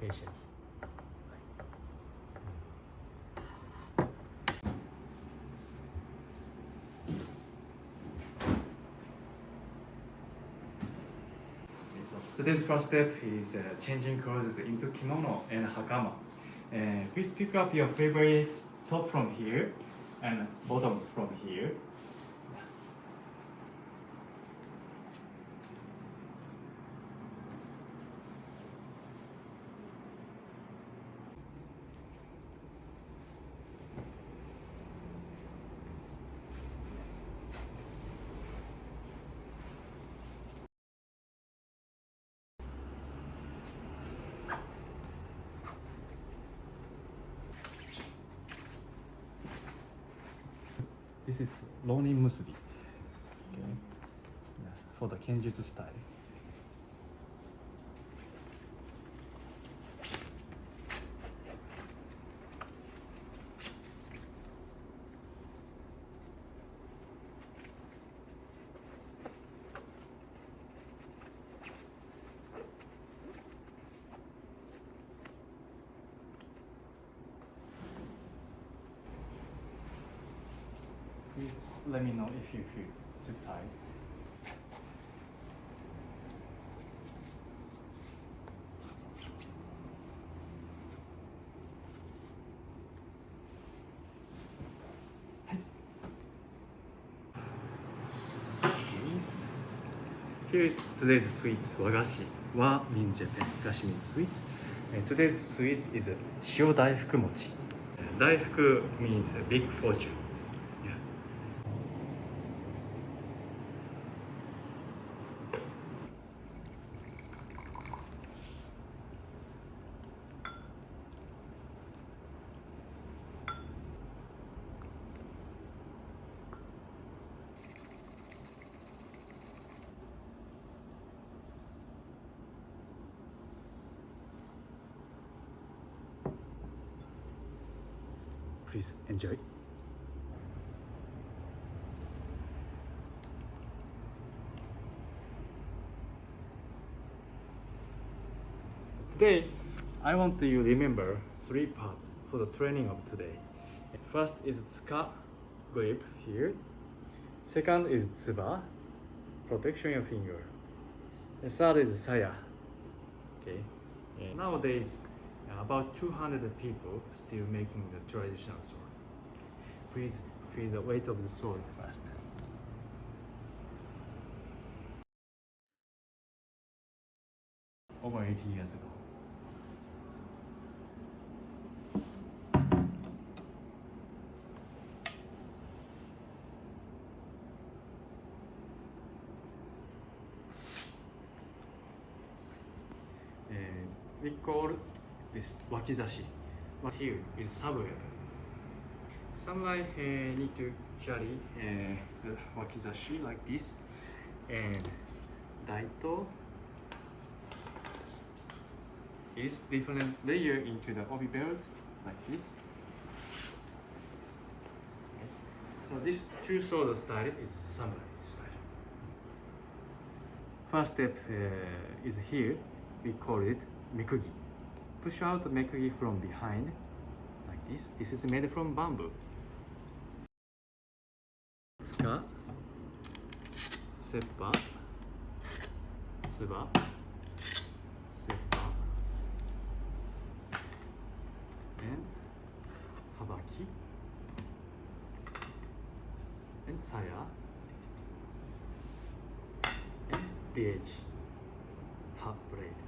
patience. So today's first step is changing clothes into kimono and hakama. Please pick up your favorite top from here and bottom from here. This is Ronin Musubi. Okay. Yes, for the Kenjutsu style. Please let me know if you feel too tight. Here is today's sweets, wagashi. Wa means Japan, gashi means sweets. Today's sweet is shio daifuku mochi. Daifuku means big fortune. Yeah. Please enjoy. Today, I want you to remember 3 parts for the training of today. First is tsuka, grip here. Second is tsuba, protection your finger. And third is saya. Okay. And nowadays, about 200 people still making the traditional sword. Please feel the weight of the sword first. Over 80 years ago. We call this wakizashi. Here is samurai. Samurai need to carry the wakizashi like this, and daito is different layer into the obi belt like this. Okay. So this 2 sword style is samurai style. First step is here. We call it mekugi. Push out the mekugi from behind, like this. This is made from bamboo. Tsuka, seppa, tsuba, seppa, and habaki, and saya, and the edge, half blade.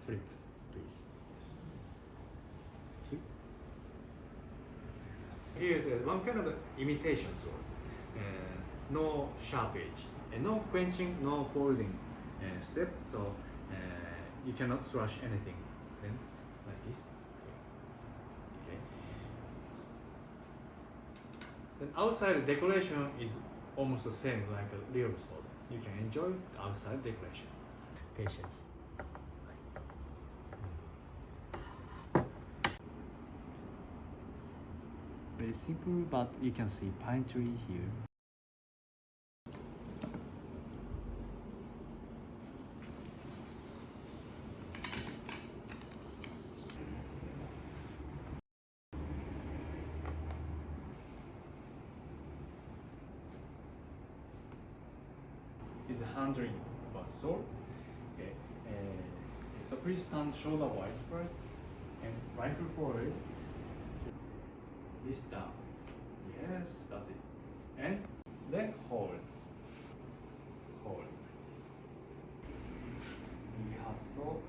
Flip, please. Yes. Here is one kind of imitation sword. No sharp edge, and no quenching, no folding step. So you cannot slash anything. Then like this. Okay. Then outside the decoration is almost the same like a real sword. you can enjoy the outside decoration. Patience. Very simple, but you can see pine tree here. Is handling of a sword. Okay. So please stand shoulder wide first and rifle forward. This down. Yes, that's it. And then hold. Hold like this. Rehearsal.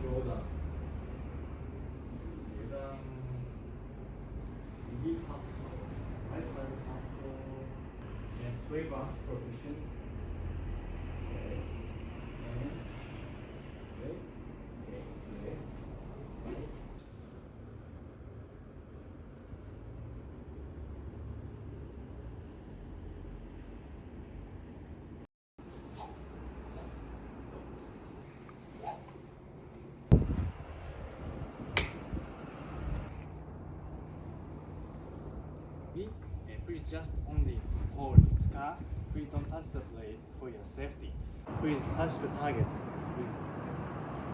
Jordan. 계단右発想 right side 発想 and sway back position. Okay. And sway. Okay. Okay. And please just only hold the scar. Please don't touch the blade for your safety. Please touch the target with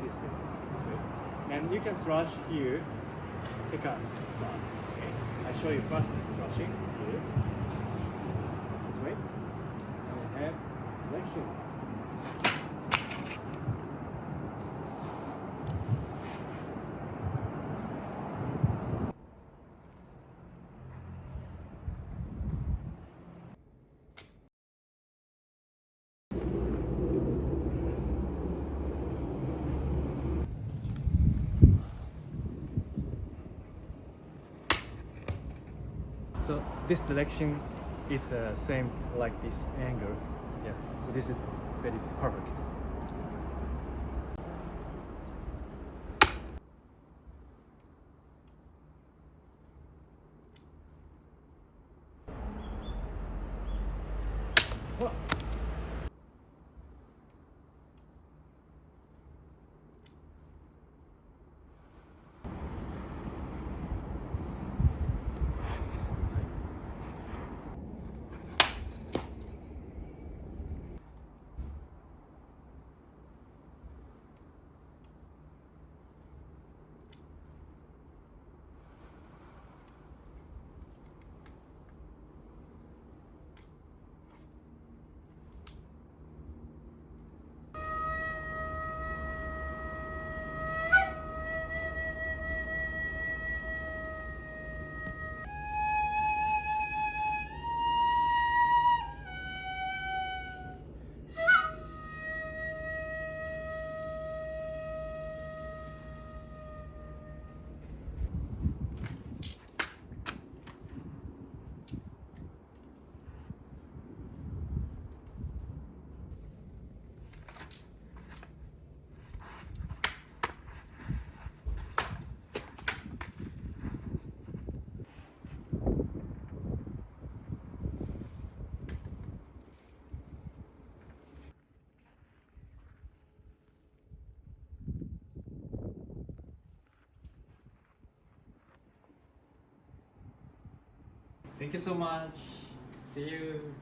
this way. This way. And you can slash here, second slash. Okay. I show you first slashing here. This way. And head direction. So this direction is same like this angle. Yeah. So this is very perfect. What? Thank you so much. See you.